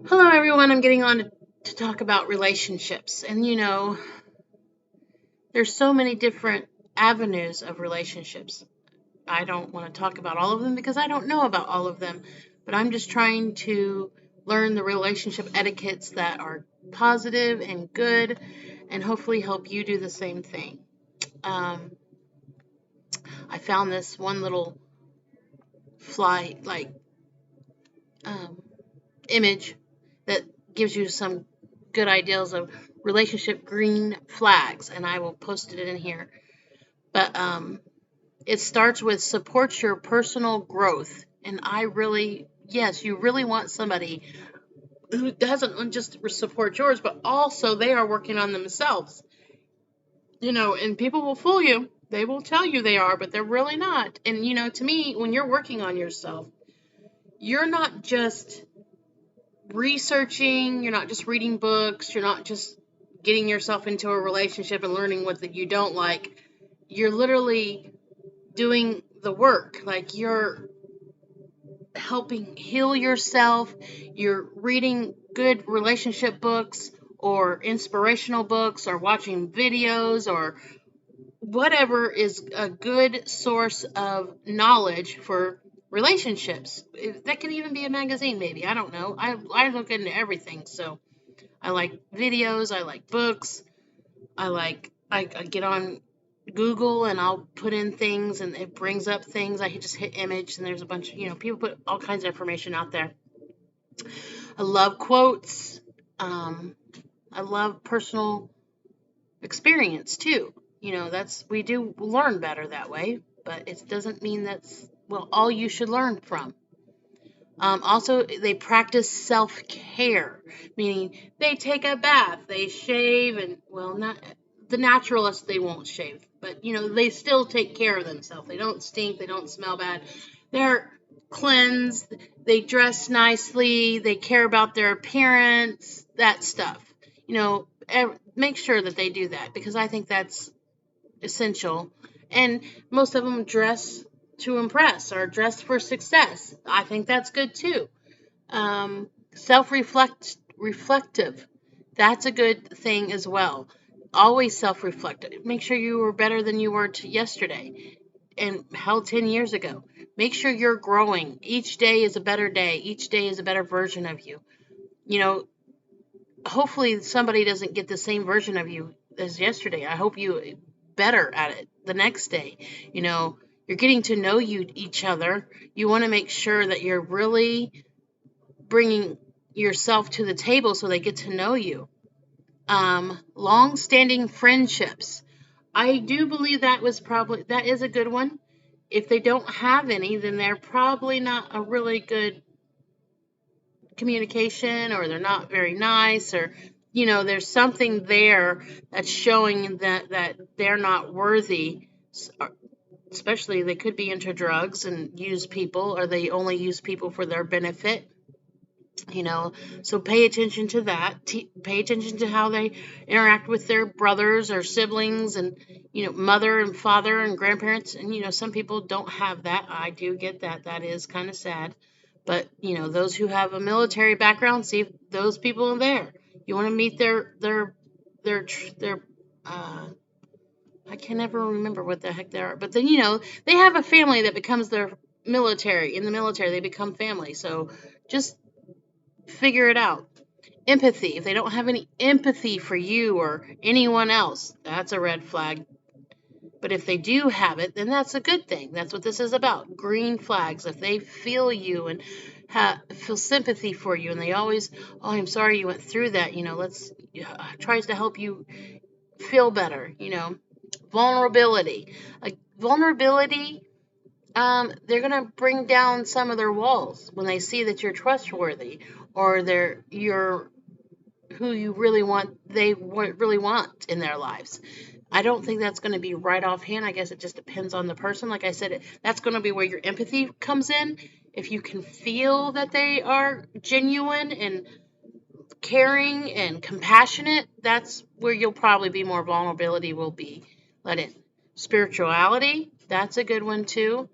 Hello, everyone. I'm getting on to talk about relationships. And there's so many different avenues of relationships. I don't want to talk about all of them because I don't know about all of them, but I'm just trying to learn the relationship etiquettes that are positive and good and hopefully help you do the same thing. Um, I found this one little fly um, image that gives you some good ideas of relationship green flags, and I will post it in here. But it starts with support your personal growth, and yes, you really want somebody who doesn't just support yours, but also they are working on themselves. And people will fool you. They will tell you they are, but they're really not. And to me, when you're working on yourself, you're not just researching, you're not just reading books, you're not just getting yourself into a relationship and learning what that you don't like. You're literally doing the work. Like you're helping heal yourself. You're reading good relationship books or inspirational books or watching videos or whatever is a good source of knowledge for relationships. That can even be a magazine, maybe. I don't know. I look into everything. So I like videos. I like books. I get on Google and I'll put in things and it brings up things. I just hit image and there's a bunch of, people put all kinds of information out there. I love quotes. Um, I love personal experience too. We do learn better that way, but it doesn't mean that's, well, all you should learn from. Also, they practice self care, meaning they take a bath, they shave, and, well, not the naturalists, they won't shave, but they still take care of themselves. They don't stink, they don't smell bad. They're cleansed, they dress nicely, they care about their appearance, that stuff. Make sure that they do that because I think that's essential. And most of them dress to impress or dress for success. I think that's good too. Reflective. That's a good thing as well. Always self-reflective. Make sure you were better than you were yesterday and hell 10 years ago. Make sure you're growing. Each day is a better day. Each day is a better version of you. You know, Hopefully somebody doesn't get the same version of you as yesterday. I hope you better at it the next day. You're getting to know each other. You want to make sure that you're really bringing yourself to the table so they get to know you. Long-standing friendships. I do believe that is a good one. If they don't have any, then they're probably not a really good communication, or they're not very nice, or there's something there that's showing that they're not worthy. Especially they could be into drugs and use people, or they only use people for their benefit. So pay attention to that. Pay attention to how they interact with their brothers or siblings, and mother and father and grandparents. And some people don't have that. I do get that. That is kind of sad. But those who have a military background, see if those people are there. You want to meet their I can never remember what the heck they are. But then they have a family that becomes their military. In the military, they become family. So just figure it out. Empathy. If they don't have any empathy for you or anyone else, that's a red flag. But if they do have it, then that's a good thing. That's what this is about. Green flags. If they feel you and feel sympathy for you, and they always, oh, I'm sorry you went through that. Let's tries to help you feel better. Vulnerability. Vulnerability. They're gonna bring down some of their walls when they see that you're trustworthy, or you're who you really want. They really want in their lives. I don't think that's going to be right offhand. I guess it just depends on the person. Like I said, that's going to be where your empathy comes in. If you can feel that they are genuine and caring and compassionate, that's where you'll probably be more vulnerability will be let in. Spirituality, that's a good one too.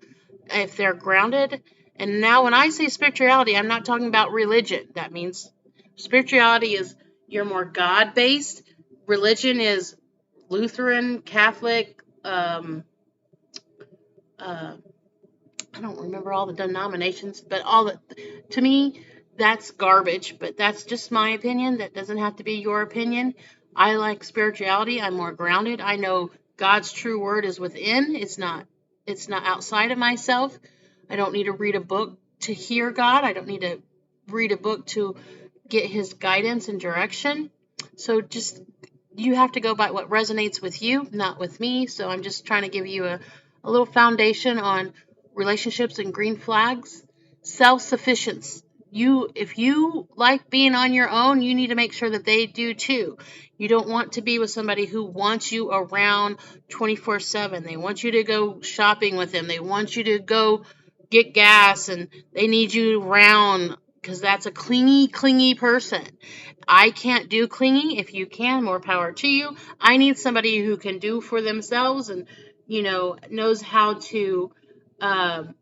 If they're grounded. And now when I say spirituality, I'm not talking about religion. That means Spirituality is you're more God based. Religion is Lutheran, Catholic. Uh, I don't remember all the denominations, but to me, that's garbage. But that's just my opinion. That doesn't have to be your opinion. I like spirituality. I'm more grounded. I know God's true word is within. It's not outside of myself. I don't need to read a book to hear God. I don't need to read a book to get his guidance and direction. So just you have to go by what resonates with you, not with me. So I'm just trying to give you a little foundation on relationships and green flags. Self-sufficiency. If you like being on your own, you need to make sure that they do too. You don't want to be with somebody who wants you around 24/7. They want you to go shopping with them. They want you to go get gas and they need you around because that's a clingy person. I can't do clingy. If you can, more power to you. I need somebody who can do for themselves and, knows how to um,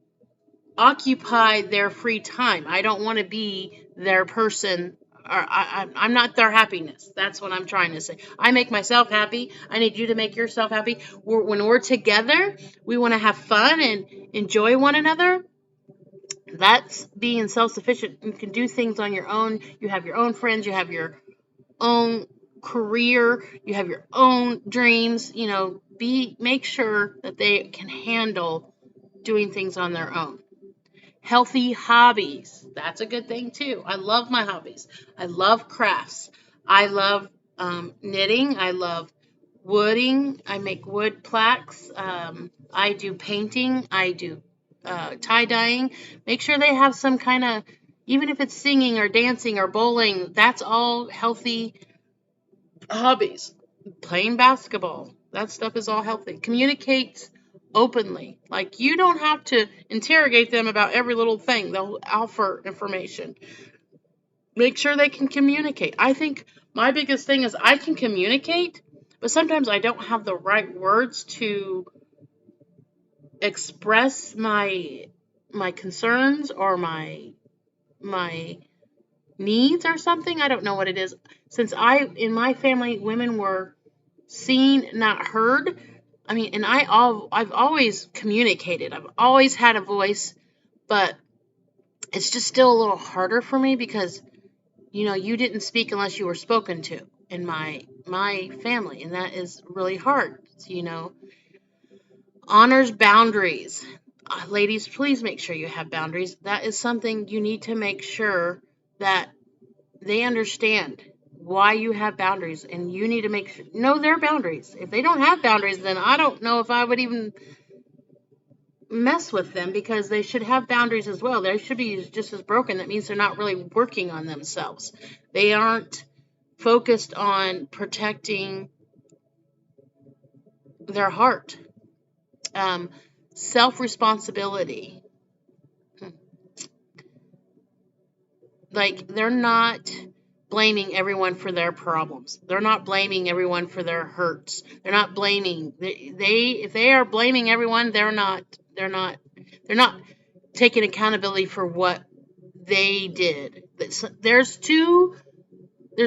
occupy their free time. I don't want to be their person. Or I'm not their happiness. That's what I'm trying to say. I make myself happy. I need you to make yourself happy. When we're together, we want to have fun and enjoy one another. That's being self-sufficient. You can do things on your own. You have your own friends. You have your own career. You have your own dreams. Make sure that they can handle doing things on their own. Healthy hobbies. That's a good thing too. I love my hobbies. I love crafts. I love knitting. I love wooding. I make wood plaques. I do painting. I do tie-dyeing. Make sure they have some kind of, even if it's singing or dancing or bowling, that's all healthy hobbies. Playing basketball. That stuff is all healthy. Communicate openly. Like, you don't have to interrogate them about every little thing. They'll offer information. Make sure they can communicate. I think my biggest thing is I can communicate, but sometimes I don't have the right words to express my concerns or my needs or something. I don't know what it is. Since in my family, women were seen, not heard. I mean, and I've always communicated. I've always had a voice, but it's just still a little harder for me because, you didn't speak unless you were spoken to in my family, and that is really hard. Honors boundaries. Ladies, please make sure you have boundaries. That is something you need to make sure that they understand why you have boundaries, and you need to know their boundaries. If they don't have boundaries, then I don't know if I would even mess with them, because they should have boundaries as well. They should be just as broken. That means they're not really working on themselves. They aren't focused on protecting their heart. Self-responsibility. Like, they're not blaming everyone for their problems. They're not blaming everyone for their hurts. They're not blaming. If they are blaming everyone, they're not taking accountability for what they did. There's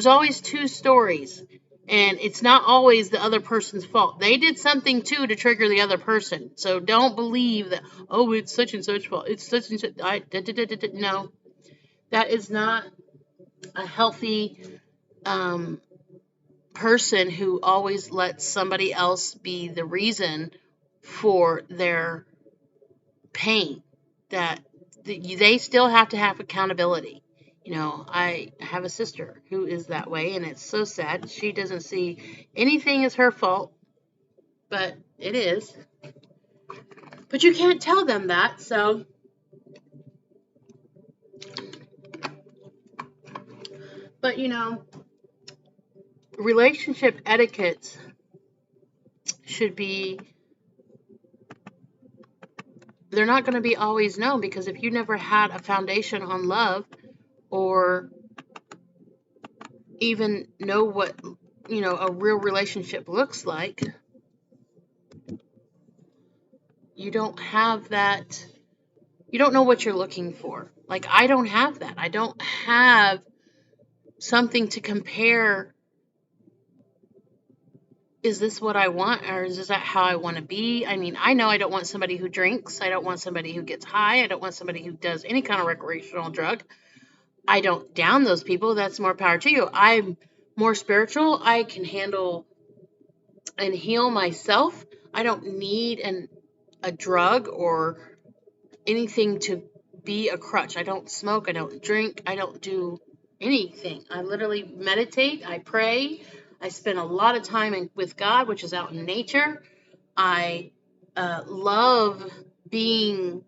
always two stories, and it's not always the other person's fault. They did something too to trigger the other person. So don't believe that, oh, it's such and such fault. It's such and such. No, that is not a healthy person who always lets somebody else be the reason for their pain. That they still have to have accountability. I have a sister who is that way, and it's so sad. She doesn't see anything as her fault, but it is. But you can't tell them that, so. But, relationship etiquettes should be, they're not going to be always known, because if you never had a foundation on love, or even know what, a real relationship looks like, you don't have that. You don't know what you're looking for. Like, I don't have that. I don't have something to compare. Is this what I want, or is that how I want to be? I mean, I know I don't want somebody who drinks. I don't want somebody who gets high. I don't want somebody who does any kind of recreational drug. I don't down those people. That's more power to you. I'm more spiritual. I can handle and heal myself. I don't need a drug or anything to be a crutch. I don't smoke. I don't drink. I don't do anything. I literally meditate. I pray. I spend a lot of time with God, which is out in nature. I love being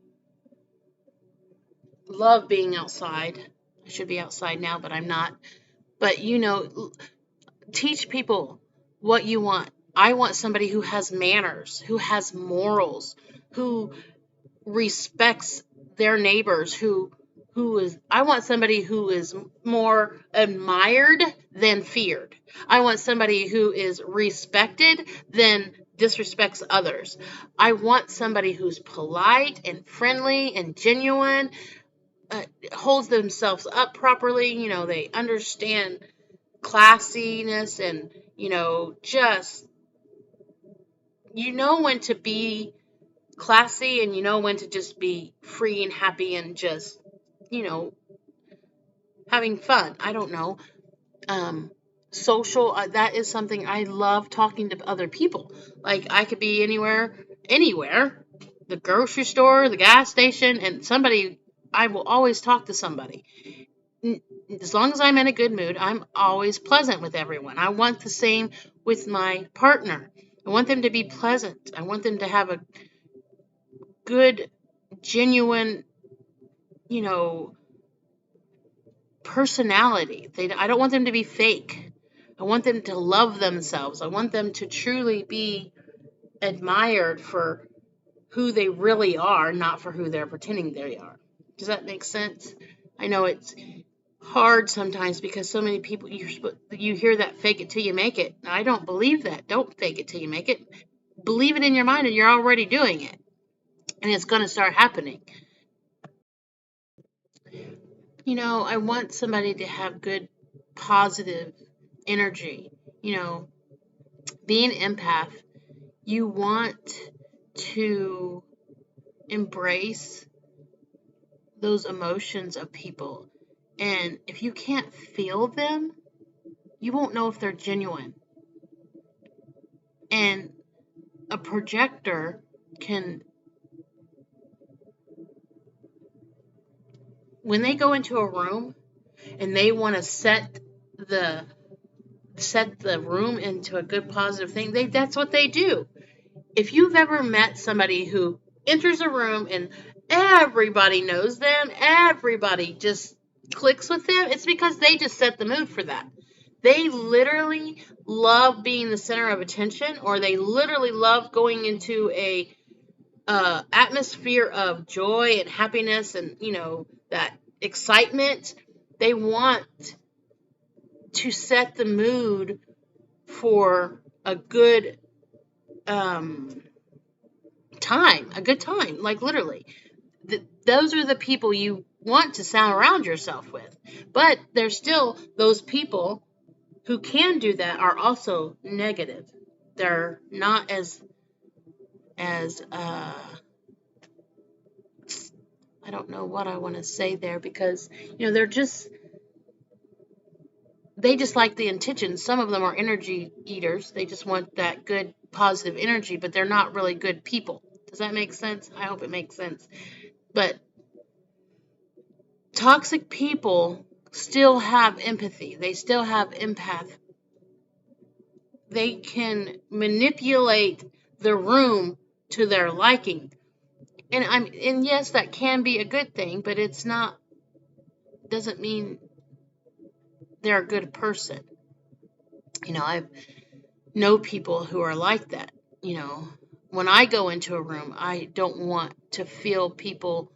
outside. I should be outside now, but I'm not. But teach people what you want. I want somebody who has manners, who has morals, who respects their neighbors, I want somebody who is more admired than feared. I want somebody who is respected than disrespects others. I want somebody who's polite and friendly and genuine, holds themselves up properly. They understand classiness and, just, when to be classy and when to just be free and happy and just, having fun. I don't know. Social, that is something I love, talking to other people. Like, I could be anywhere, the grocery store, the gas station, and I will always talk to somebody. As long as I'm in a good mood, I'm always pleasant with everyone. I want the same with my partner. I want them to be pleasant. I want them to have a good, genuine, personality. I don't want them to be fake. I want them to love themselves. I want them to truly be admired for who they really are, not for who they're pretending they are. Does that make sense? I know it's hard sometimes because so many people, you hear that fake it till you make it. I don't believe that. Don't fake it till you make it. Believe it in your mind and you're already doing it. And it's going to start happening. I want somebody to have good, positive energy. Being an empath, you want to embrace those emotions of people. And if you can't feel them, you won't know if they're genuine. And a projector can, when they go into a room and they want to set the room into a good positive thing, that's what they do. If you've ever met somebody who enters a room and everybody knows them, everybody just clicks with them, it's because they just set the mood for that. They literally love being the center of attention, or they literally love going into a atmosphere of joy and happiness and, that excitement. They want to set the mood for a good a good time, like literally. Those are the people you want to surround yourself with. But there's still those people who can do that are also negative. They're not as I don't know what I want to say there, because they just like the intention. Some of them are energy eaters. They just want that good positive energy, but they're not really good people. Does that make sense? I hope it makes sense. But toxic people still have empathy. They still have empath. They can manipulate the room to their liking. And yes, that can be a good thing, but doesn't mean they're a good person. I know people who are like that. When I go into a room, I don't want to feel people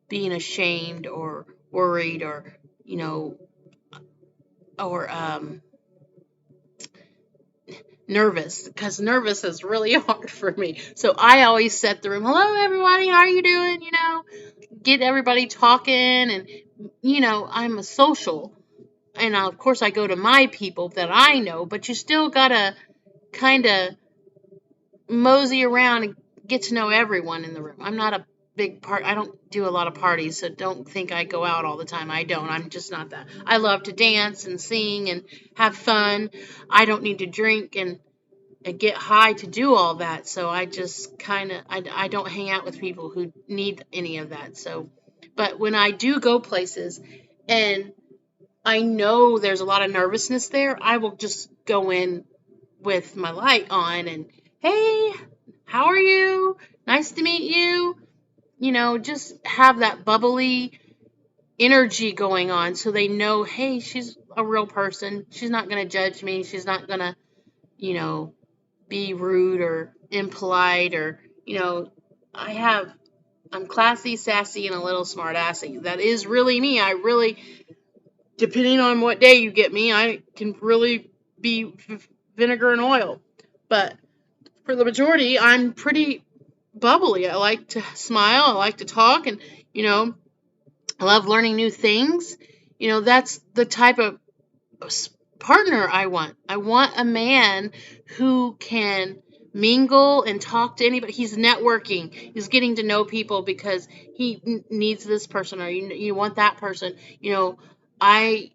being ashamed or worried or nervous, because nervous is really hard for me. So I always set the room. Hello, everybody. How are you doing? Get everybody talking. And, I'm a social and of course I go to my people that I know, but you still gotta kind of mosey around and get to know everyone in the room. I'm not a I don't do a lot of parties, so don't think I go out all the time. I don't. I'm just not that. I love to dance and sing and have fun. I don't need to drink and get high to do all that. So I just I don't hang out with people who need any of that. So, but when I do go places and I know there's a lot of nervousness there, I will just go in with my light on and, hey, how are you? Nice to meet you. Just have that bubbly energy going on so they know, hey, she's a real person. She's not going to judge me. She's not going to, you know, be rude or impolite or, I'm classy, sassy, and a little smart assy. That is really me. I really, depending on what day you get me, I can really be vinegar and oil. But for the majority, I'm pretty bubbly. I like to smile. I like to talk. And, I love learning new things. That's the type of partner I want. I want a man who can mingle and talk to anybody. He's networking. He's getting to know people because he needs this person or you want that person. I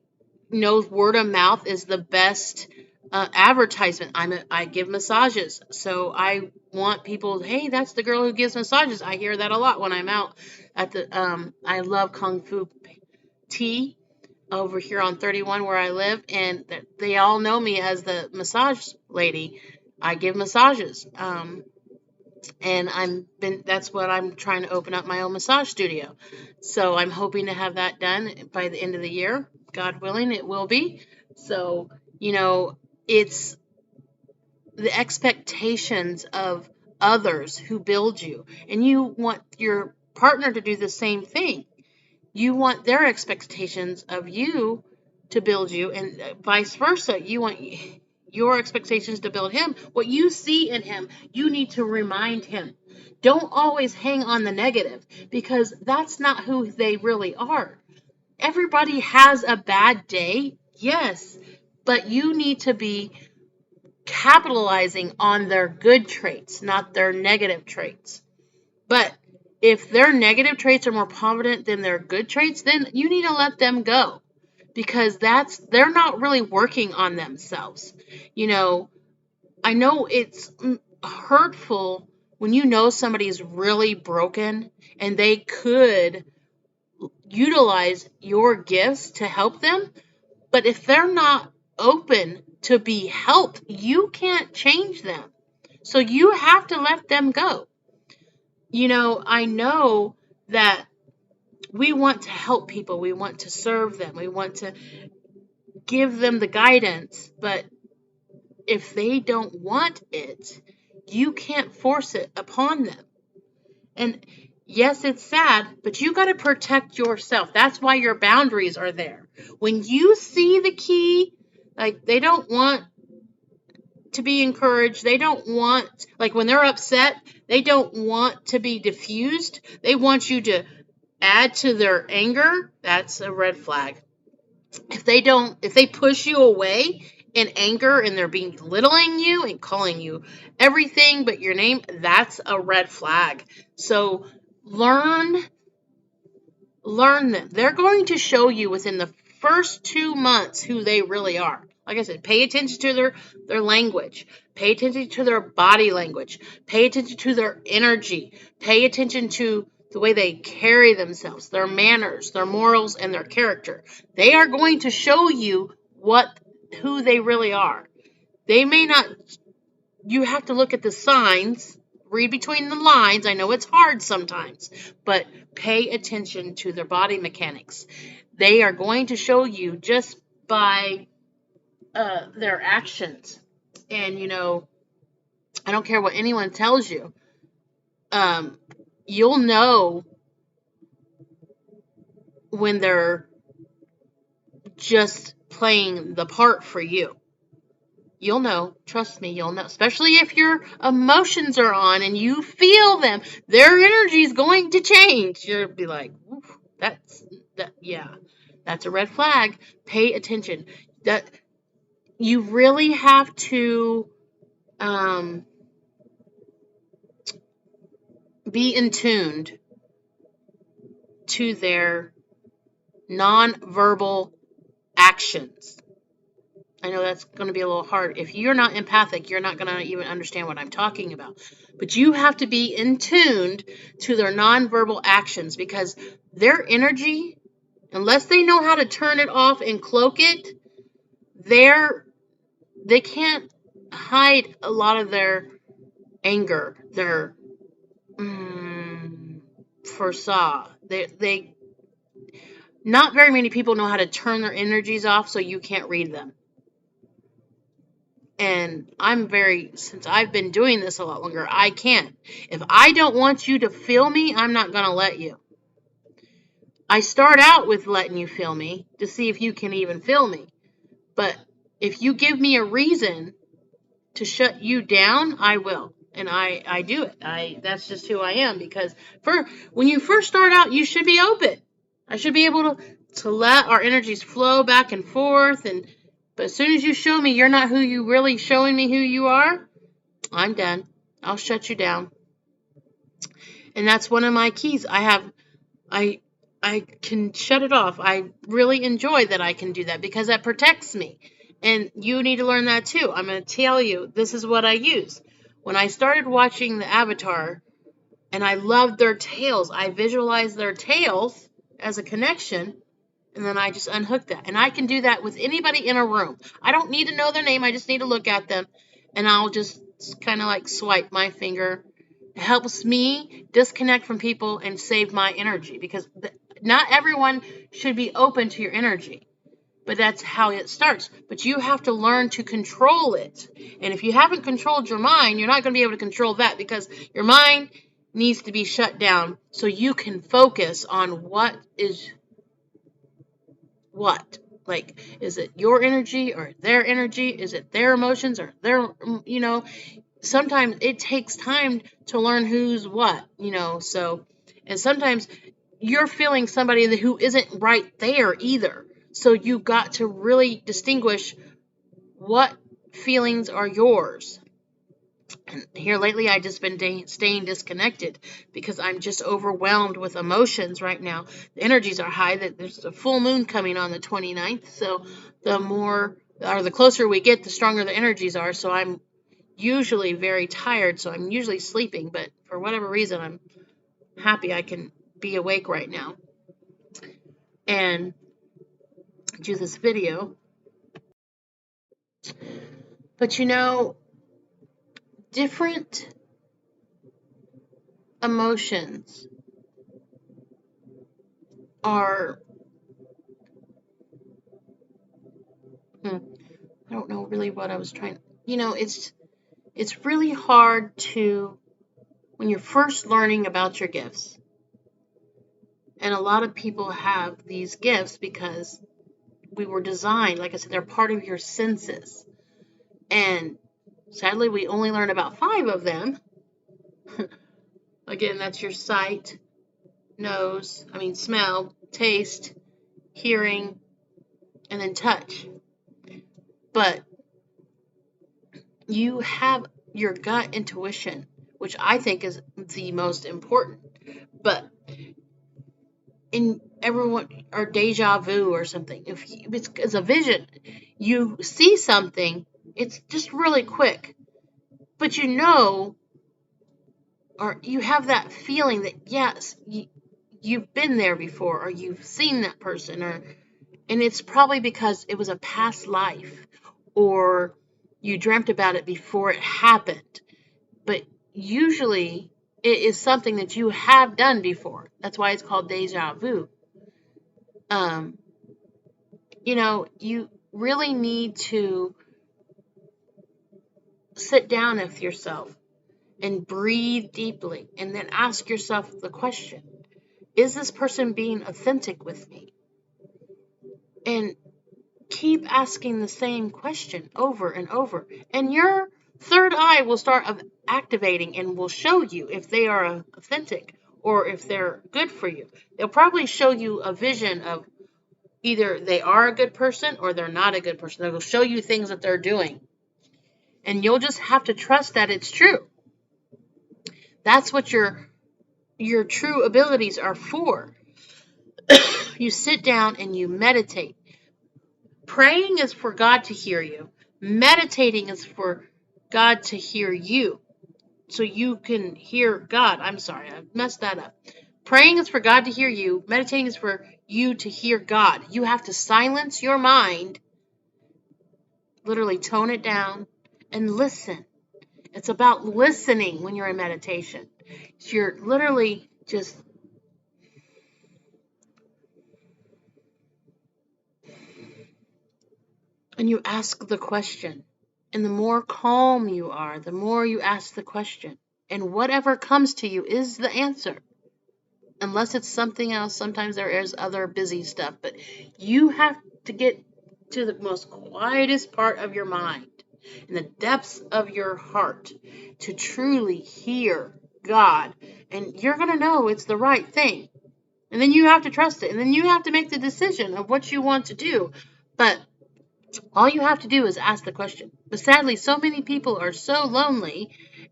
know word of mouth is the best advertisement. I give massages, so I want people. Hey, that's the girl who gives massages. I hear that a lot when I'm out at the. I love Kung Fu Tea over here on 31 where I live, and they all know me as the massage lady. I give massages, and that's what I'm trying to open up my own massage studio. So I'm hoping to have that done by the end of the year. God willing, it will be. So, it's the expectations of others who build you, and you want your partner to do the same thing. You want their expectations of you to build you, and vice versa. You want your expectations to build him. What you see in him, you need to remind him. Don't always hang on the negative, because that's not who they really are. Everybody has a bad day, yes, but you need to be capitalizing on their good traits, not their negative traits. But if their negative traits are more prominent than their good traits, then you need to let them go, because they're not really working on themselves. I know it's hurtful when you know somebody's really broken and they could utilize your gifts to help them, but if they're not open to be helped, you can't change them. So you have to let them go. I know that we want to help people. We want to serve them. We want to give them the guidance. But if they don't want it, you can't force it upon them. And yes, it's sad, but you got to protect yourself. That's why your boundaries are there. When you see the key, like they don't want to be encouraged. They don't want, like when they're upset, they don't want to be diffused. They want you to add to their anger. That's a red flag. If they push you away in anger and they're belittling you and calling you everything but your name, that's a red flag. So learn them. They're going to show you within the first 2 months who they really are. Like I said, pay attention to their language. Pay attention to their body language. Pay attention to their energy. Pay attention to the way they carry themselves, their manners, their morals, and their character. They are going to show you who they really are. They may not, you have to look at the signs, read between the lines. I know it's hard sometimes, but pay attention to their body mechanics. They are going to show you just by their actions. And, I don't care what anyone tells you. You'll know when they're just playing the part for you. You'll know. Trust me, you'll know. Especially if your emotions are on and you feel them. Their energy is going to change. You'll be like, yeah. That's a red flag. Pay attention. That you really have to be intuned to their nonverbal actions. I know that's going to be a little hard. If you're not empathic, you're not going to even understand what I'm talking about. But you have to be in tuned to their nonverbal actions, because their energy, unless they know how to turn it off and cloak it, they can't hide a lot of their anger, their forsaw. They not very many people know how to turn their energies off so you can't read them. And since I've been doing this a lot longer, I can't. If I don't want you to feel me, I'm not going to let you. I start out with letting you feel me to see if you can even feel me. But if you give me a reason to shut you down, I will. And I do it. That's just who I am, because when you first start out, you should be open. I should be able to let our energies flow back and forth, but as soon as you show me you're not who you really showing me who you are, I'm done. I'll shut you down. And that's one of my keys. I can shut it off. I really enjoy that I can do that, because that protects me. And you need to learn that too. I'm going to tell you, this is what I use. When I started watching the Avatar and I loved their tails, I visualized their tails as a connection, and then I just unhooked that. And I can do that with anybody in a room. I don't need to know their name. I just need to look at them, and I'll just kind of like swipe my finger. It helps me disconnect from people and save my energy, because not everyone should be open to your energy. But that's how it starts. But you have to learn to control it. And if you haven't controlled your mind, you're not going to be able to control that, because your mind needs to be shut down so you can focus on what is what. Like, is it your energy or their energy? Is it their emotions or their, sometimes it takes time to learn who's what, so, and sometimes you're feeling somebody who isn't right there either. So you got to really distinguish what feelings are yours. And here lately, I just been staying disconnected, because I'm just overwhelmed with emotions right now. The energies are high. There's a full moon coming on the 29th. So the closer we get, the stronger the energies are. So I'm usually very tired. So I'm usually sleeping. But for whatever reason, I'm happy I can be awake right now and do this video. But different emotions are, I don't know really what I was trying, it's really hard when you're first learning about your gifts. And a lot of people have these gifts because we were designed, like I said, they're part of your senses. And sadly, we only learn about 5 of them. Again, that's your sight, smell, taste, hearing, and then touch. But you have your gut intuition, which I think is the most important. But in everyone, or deja vu or something, if it's a vision, you see something, it's just really quick, but or you have that feeling that yes, you've been there before, or you've seen that person, and it's probably because it was a past life, or you dreamt about it before it happened. But usually it is something that you have done before. That's why it's called deja vu. You really need to sit down with yourself and breathe deeply, and then ask yourself the question, is this person being authentic with me? And keep asking the same question over and over, and your third eye will start activating and will show you if they are authentic or if they're good for you. They'll probably show you a vision of Either they are a good person or they're not a good person. They'll show you things that they're doing. And you'll just have to trust that it's true. That's what your true abilities are for. You sit down and you meditate. Praying is for God to hear you. Meditating is for God to hear you. So you can hear God. I'm sorry, I messed that up. Praying is for God to hear you. Meditating is for you to hear God. You have to silence your mind, literally tone it down, and listen. It's about listening when you're in meditation. So you're literally just and you ask the question. And the more calm you are, the more you ask the question. And whatever comes to you is the answer. Unless it's something else, sometimes there is other busy stuff. But you have to get to the most quietest part of your mind, in the depths of your heart, to truly hear God. And you're going to know it's the right thing. And then you have to trust it. And then you have to make the decision of what you want to do. But all you have to do is ask the question. But sadly, so many people are so lonely,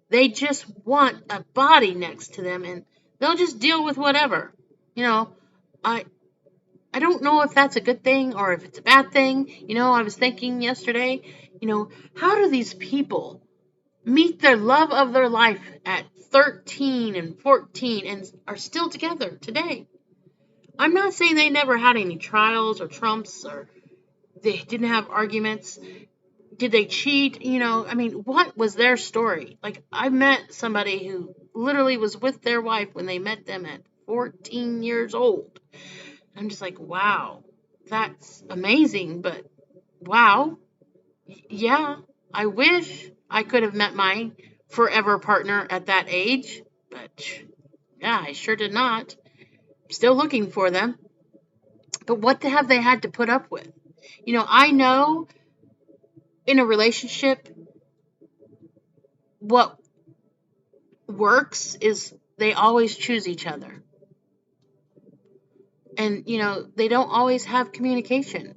they just want a body next to them and they'll just deal with whatever. You know, I I don't know if that's a good thing or if it's a bad thing. I was thinking yesterday, how do these people meet their love of their life at 13 and 14 and are still together today? I'm not saying they never had any trials or trumps or they didn't have arguments. Did they cheat? What was their story? Like, I met somebody who literally was with their wife when they met them at 14 years old. I'm just like, wow, that's amazing, but wow, yeah, I wish I could have met my forever partner at that age, but yeah, I sure did not. Still looking for them. But what have they had to put up with? I know in a relationship, what works is they always choose each other. And, they don't always have communication.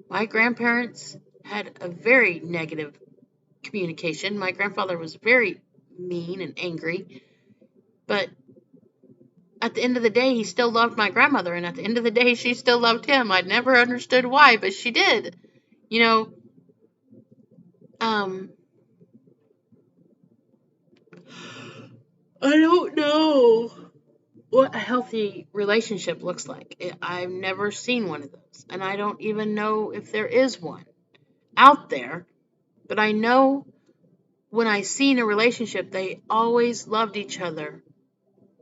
My grandparents had a very negative communication. My grandfather was very mean and angry. But at the end of the day, he still loved my grandmother. And at the end of the day, she still loved him. I never understood why, but she did. Um, I don't know what a healthy relationship looks like. I've never seen one of those. And I don't even know if there is one out there. But I know when I seen a relationship, they always loved each other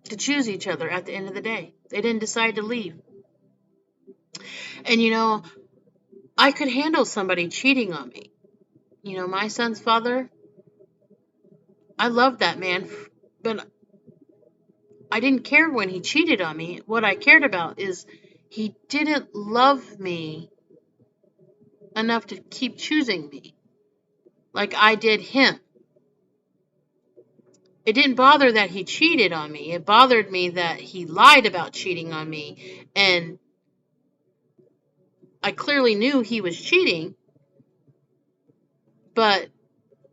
to choose each other at the end of the day. They didn't decide to leave. And I could handle somebody cheating on me. My son's father, I loved that man, but I didn't care when he cheated on me. What I cared about is he didn't love me enough to keep choosing me like I did him. It didn't bother that he cheated on me. It bothered me that he lied about cheating on me. And I clearly knew he was cheating. But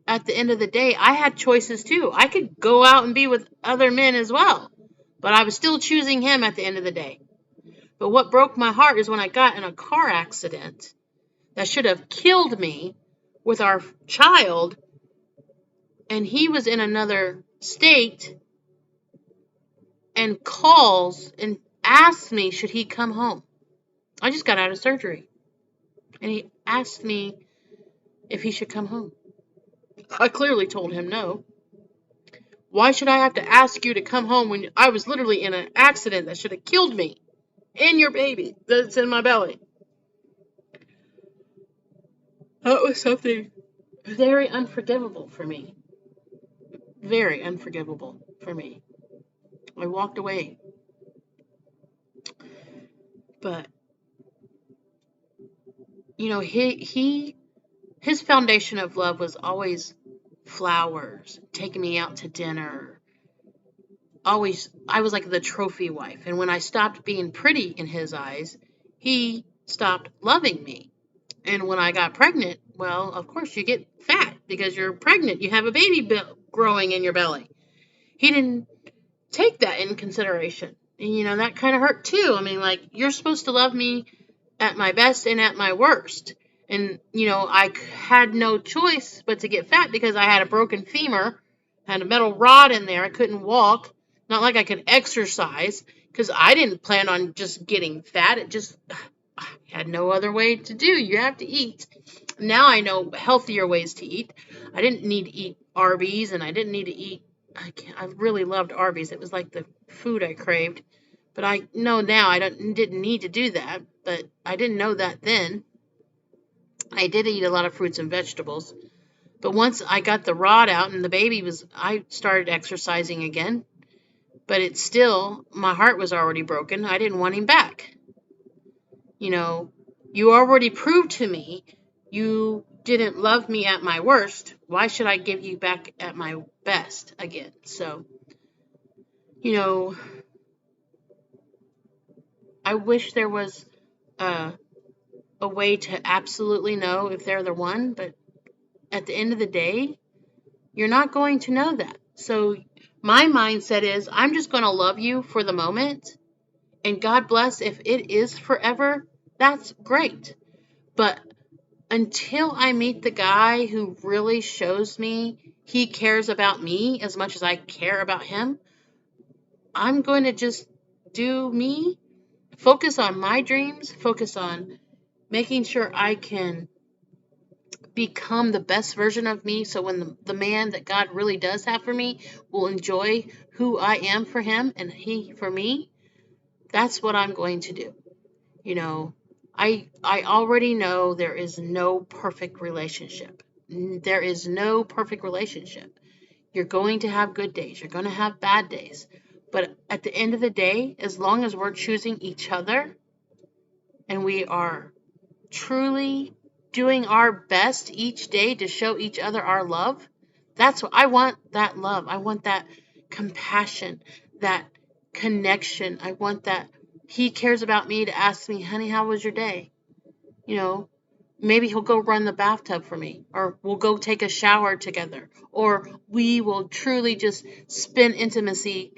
at the end of the day, I had choices too. I could go out and be with other men as well. But I was still choosing him at the end of the day. But what broke my heart is when I got in a car accident that should have killed me with our child. And he was in another state and calls and asks me, should he come home? I just got out of surgery. And he asked me if he should come home. I clearly told him no. Why should I have to ask you to come home when I was literally in an accident that should have killed me and your baby that's in my belly? That was something very unforgivable for me. Very unforgivable for me. I walked away. But, his foundation of love was always flowers, taking me out to dinner. Always, I was like the trophy wife. And when I stopped being pretty in his eyes, he stopped loving me. And when I got pregnant, well, of course you get fat because you're pregnant. You have a baby growing in your belly. He didn't take that in consideration. And, that kind of hurt too. I mean, like, you're supposed to love me at my best and at my worst. And, I had no choice but to get fat because I had a broken femur, had a metal rod in there. I couldn't walk. Not like I could exercise because I didn't plan on just getting fat. I had no other way to do. You have to eat. Now I know healthier ways to eat. I didn't need to eat Arby's, and I didn't need to eat. I really loved Arby's. It was like the food I craved. But I know now I didn't need to do that. But I didn't know that then. I did eat a lot of fruits and vegetables. But once I got the rod out and I started exercising again. But it's still, my heart was already broken. I didn't want him back. You already proved to me you didn't love me at my worst. Why should I give you back at my best again? So, I wish there was a way to absolutely know if they're the one, but at the end of the day, you're not going to know that. So, my mindset is I'm just going to love you for the moment, and God bless if it is forever, that's great. But until I meet the guy who really shows me he cares about me as much as I care about him, I'm going to just do me, focus on my dreams, focus on making sure I can become the best version of me so when the man that God really does have for me will enjoy who I am for him and he for me. That's what I'm going to do. I already know there is no perfect relationship. There is no perfect relationship. You're going to have good days. You're going to have bad days. But at the end of the day, as long as we're choosing each other and we are truly doing our best each day to show each other our love, that's what I want. That love. I want that compassion, that connection. I want that he cares about me to ask me, honey, how was your day? Maybe he'll go run the bathtub for me, or we'll go take a shower together, or we will truly just spend intimacy,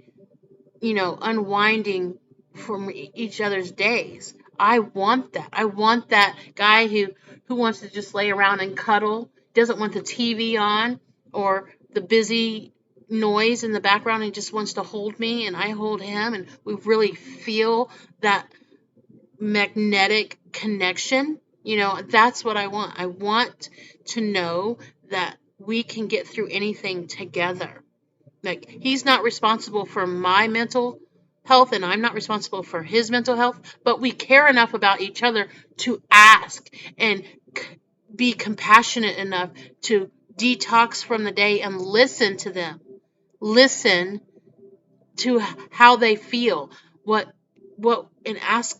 unwinding from each other's days. I want that. I want that guy who wants to just lay around and cuddle, doesn't want the TV on or the busy noise in the background, and just wants to hold me and I hold him, and we really feel that magnetic connection. That's what I want. I want to know that we can get through anything together. Like, he's not responsible for my mental health and I'm not responsible for his mental health, but we care enough about each other to ask and be compassionate enough to detox from the day and listen to them. Listen to how they feel. And ask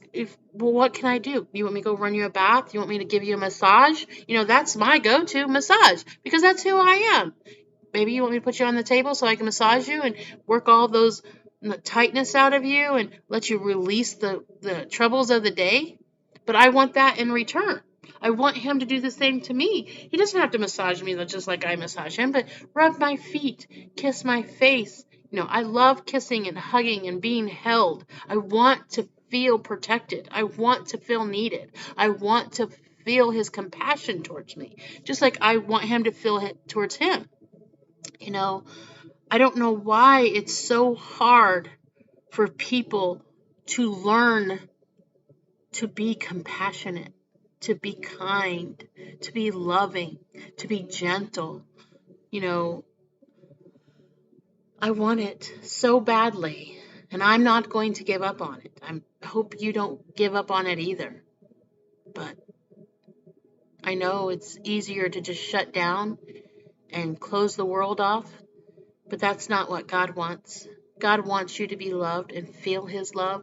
what can I do? You want me to go run you a bath? You want me to give you a massage? That's my go-to, massage, because that's who I am. Maybe you want me to put you on the table so I can massage you and work all those tightness out of you and let you release the troubles of the day. But I want that in return. I want him to do the same to me. He doesn't have to massage me just like I massage him, but rub my feet, kiss my face. I love kissing and hugging and being held. I want to feel protected. I want to feel needed. I want to feel his compassion towards me, just like I want him to feel it towards him. I don't know why it's so hard for people to learn to be compassionate, to be kind, to be loving, to be gentle. I want it so badly, and I'm not going to give up on it. I hope you don't give up on it either. But I know it's easier to just shut down and close the world off, but that's not what God wants. God wants you to be loved and feel his love.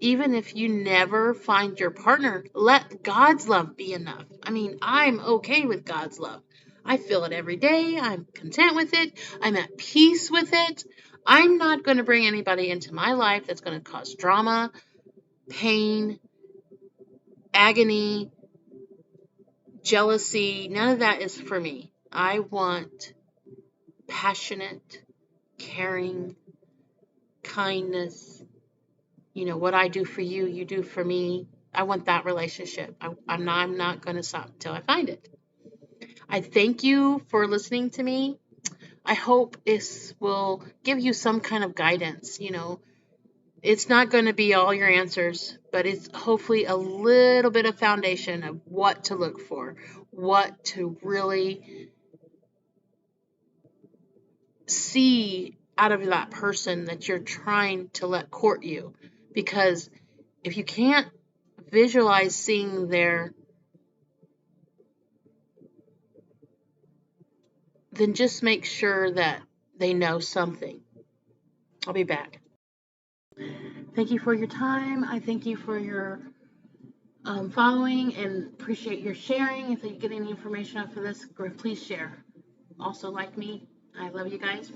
Even if you never find your partner, let God's love be enough. I mean, I'm okay with God's love. I feel it every day. I'm content with it. I'm at peace with it. I'm not going to bring anybody into my life that's going to cause drama, pain, agony, jealousy, none of that is for me. I want passionate, caring, kindness. What I do for you, you do for me. I want that relationship. I'm not going to stop until I find it. I thank you for listening to me. I hope this will give you some kind of guidance. It's not going to be all your answers, but it's hopefully a little bit of foundation of what to look for, what to really see out of that person that you're trying to let court you. Because if you can't visualize seeing then just make sure that they know something. I'll be back. Thank you for your time. I thank you for your following and appreciate your sharing. If you get any information out for this, please share. Also, like me, I love you guys.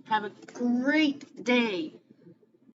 Have a great day.